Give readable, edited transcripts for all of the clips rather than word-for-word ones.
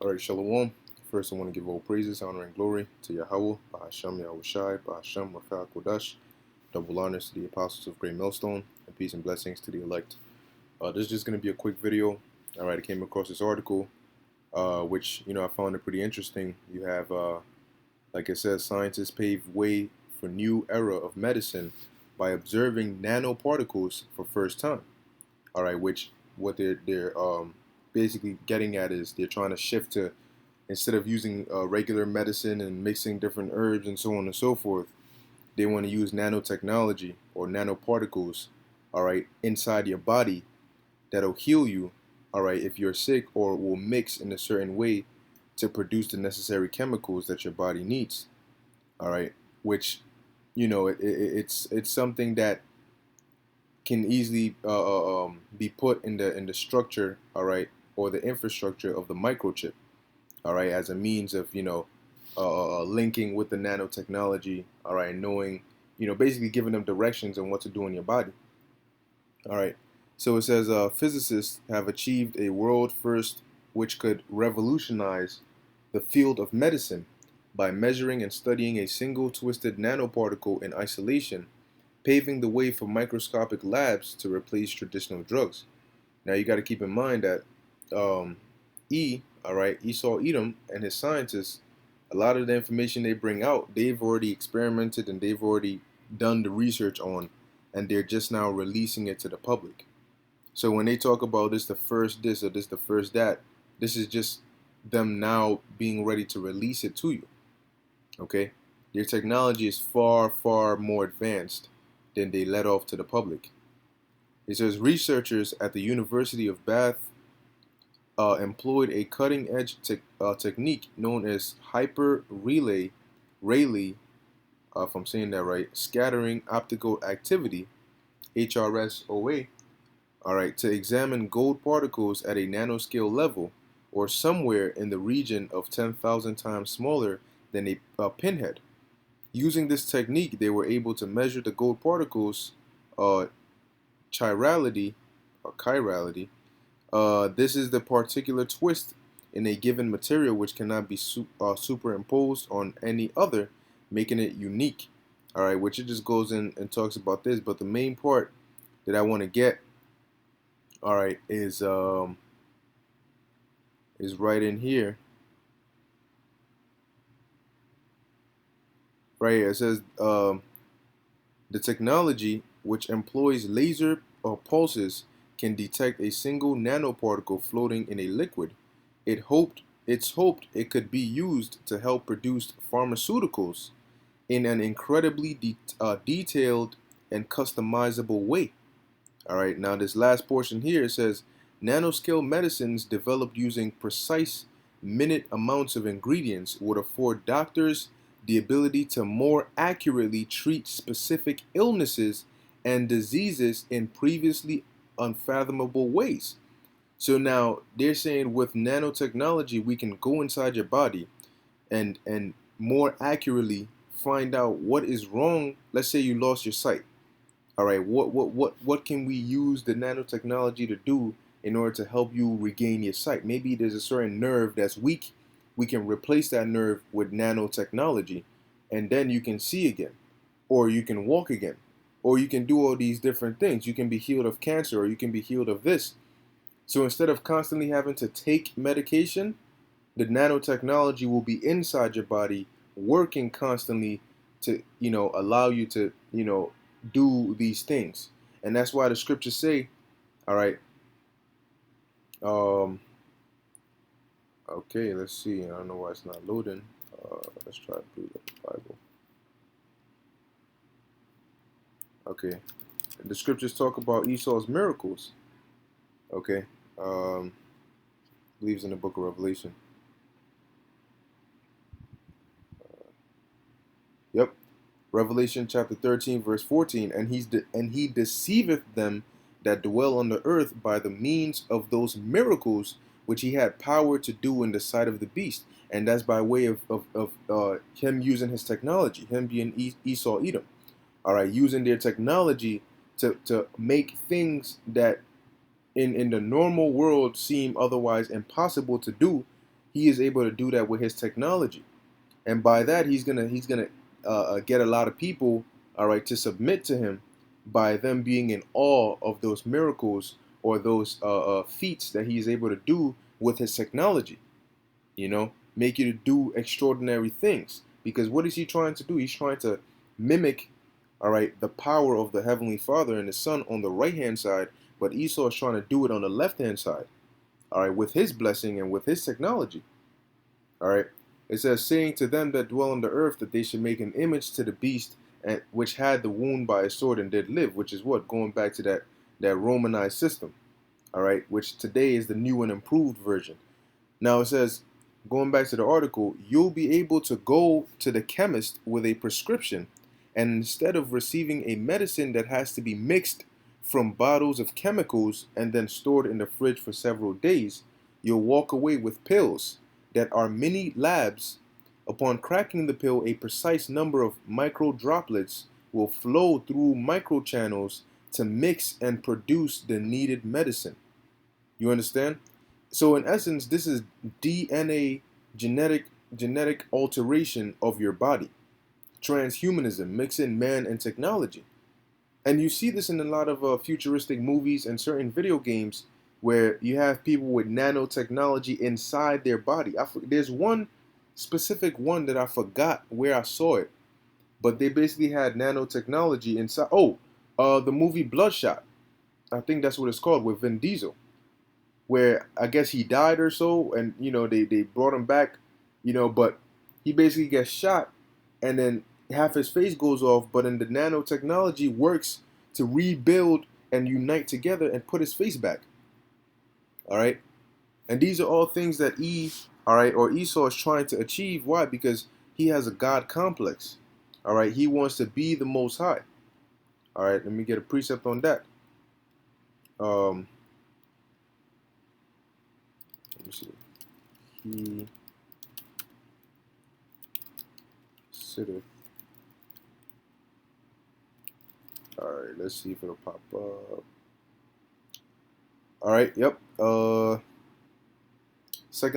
All right, Shalom. First, I want to give all praises, honor, and glory to Yahweh, Bahasham Yahushai, Bahasham Rafa Kodash. Double honors to the apostles of Great Millstone, and peace and blessings to the elect. This is just going to be a quick video. All right, I came across this article, which I found it pretty interesting. You have, like it says, scientists pave way for new era of medicine by observing nanoparticles for first time. All right, which what they're basically getting at is they're trying to shift to, instead of using regular medicine and mixing different herbs and so on and so forth, they want to use nanotechnology or nanoparticles, all right, inside your body that'll heal you, all right, if you're sick, or will mix in a certain way to produce the necessary chemicals that your body needs, all right, which it's something that can easily be put in the structure, all right, or the infrastructure of the microchip, all right, as a means of linking with the nanotechnology, all right, knowing, basically giving them directions on what to do in your body, all right. So it says physicists have achieved a world first which could revolutionize the field of medicine by measuring and studying a single twisted nanoparticle in isolation, paving the way for microscopic labs to replace traditional drugs. Now you got to keep in mind that um, all right, Esau Edom and his scientists, a lot of the information they bring out, they've already experimented and they've already done the research on, and they're just now releasing it to the public. So when they talk about this the first this or this the first that, this is just them now being ready to release it to you. Okay? Their technology is far, far more advanced than they let off to the public. It says researchers at the University of Bath employed a cutting-edge technique known as Rayleigh, if I'm saying that right, scattering optical activity, HRSOA, all right, to examine gold particles at a nanoscale level, or somewhere in the region of 10,000 times smaller than a pinhead. Using this technique, they were able to measure the gold particles' chirality, or chirality. This is the particular twist in a given material which cannot be superimposed on any other, making it unique. All right, which it just goes in and talks about this, but the main part that I want to get, all right, is right in here. Right here, it says the technology, which employs laser pulses, can detect a single nanoparticle floating in a liquid. It's hoped it could be used to help produce pharmaceuticals in an incredibly detailed and customizable way. All right, now this last portion here says nanoscale medicines developed using precise minute amounts of ingredients would afford doctors the ability to more accurately treat specific illnesses and diseases in previously unfathomable ways. So now they're saying with nanotechnology, we can go inside your body and more accurately find out what is wrong. Let's say you lost your sight. All right, what can we use the nanotechnology to do in order to help you regain your sight? Maybe there's a certain nerve that's weak. We can replace that nerve with nanotechnology, and then you can see again, or you can walk again, or you can do all these different things. You can be healed of cancer, or you can be healed of this. So instead of constantly having to take medication, the nanotechnology will be inside your body, working constantly to, allow you to, do these things. And that's why the scriptures say, all right, okay, let's see. I don't know why it's not loading. Let's try to do the Bible. Okay, the scriptures talk about Esau's miracles. Okay, believes in the book of Revelation. Yep, Revelation chapter 13, verse 14, and he deceiveth them that dwell on the earth by the means of those miracles which he had power to do in the sight of the beast. And that's by way of him using his technology, him being Esau Edom. All right, using their technology to make things that in the normal world seem otherwise impossible to do. he is able to do that with his technology, and by that he's gonna get a lot of people, all right, to submit to him by them being in awe of those miracles or those feats that he's able to do with his technology. Make you to do extraordinary things. Because what is he trying to do? He's trying to mimic, all right, the power of the Heavenly Father and the Son on the right hand side, but Esau is trying to do it on the left hand side, all right, with his blessing and with his technology. All right. It says, saying to them that dwell on the earth that they should make an image to the beast, and which had the wound by a sword and did live, which is what, going back to that Romanized system, all right, which today is the new and improved version. Now it says, going back to the article, you'll be able to go to the chemist with a prescription, and instead of receiving a medicine that has to be mixed from bottles of chemicals and then stored in the fridge for several days, you'll walk away with pills that are mini labs. Upon cracking the pill, a precise number of micro droplets will flow through microchannels to mix and produce the needed medicine. You understand? So in essence, this is DNA, genetic alteration of your body. Transhumanism, mixing man and technology. And you see this in a lot of futuristic movies and certain video games where you have people with nanotechnology inside their body. There's one specific one that I forgot where I saw it, but they basically had nanotechnology inside. Oh, the movie Bloodshot. I think that's what it's called, with Vin Diesel, where I guess he died or so, and they brought him back, but he basically gets shot, and then half his face goes off, but then the nanotechnology works to rebuild and unite together and put his face back. All right, and these are all things that all right, or Esau is trying to achieve. Why? Because he has a God complex. All right, he wants to be the Most High. All right, let me get a precept on that. Let me see. He sitteth. All right, let's see if it'll pop up. All right, yep. 2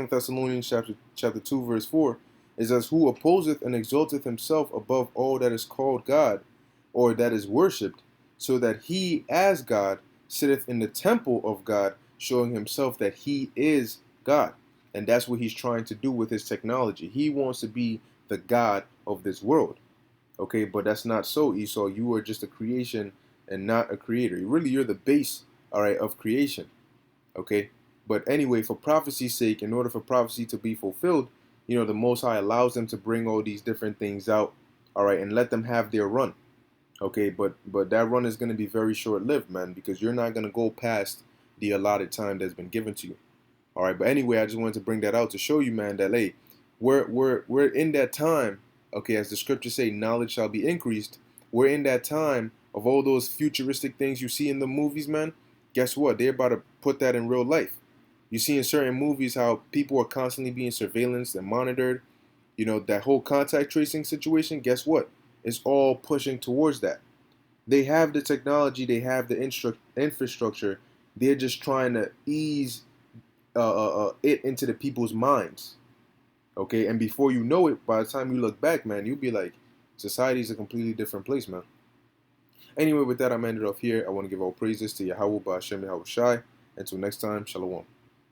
Thessalonians chapter 2 verse 4 is, as who opposeth and exalteth himself above all that is called God, or that is worshipped, so that he as God sitteth in the temple of God, showing himself that he is God. And that's what he's trying to do with his technology. He wants to be the God of this world. Okay, but that's not so, Esau. You are just a creation and not a creator. Really, you're the base, all right, of creation. Okay, but anyway, for prophecy's sake, in order for prophecy to be fulfilled, the Most High allows them to bring all these different things out, all right, and let them have their run. Okay, but that run is going to be very short-lived, man, because you're not going to go past the allotted time that's been given to you. All right, but anyway, I just wanted to bring that out to show you, man, that hey, we're in that time. Okay, as the scriptures say, knowledge shall be increased. We're in that time of all those futuristic things you see in the movies, man. Guess what? They're about to put that in real life. You see in certain movies how people are constantly being surveillanced and monitored. That whole contact tracing situation. Guess what? It's all pushing towards that. They have the technology. They have the infrastructure. They're just trying to ease it into the people's minds. Okay, and before you know it, by the time you look back, man, you'll be like, society's a completely different place, man. Anyway, with that, I'm ended off here. I want to give all praises to Yahweh Ba'Shem Yahweh Shai. Until next time, Shalom.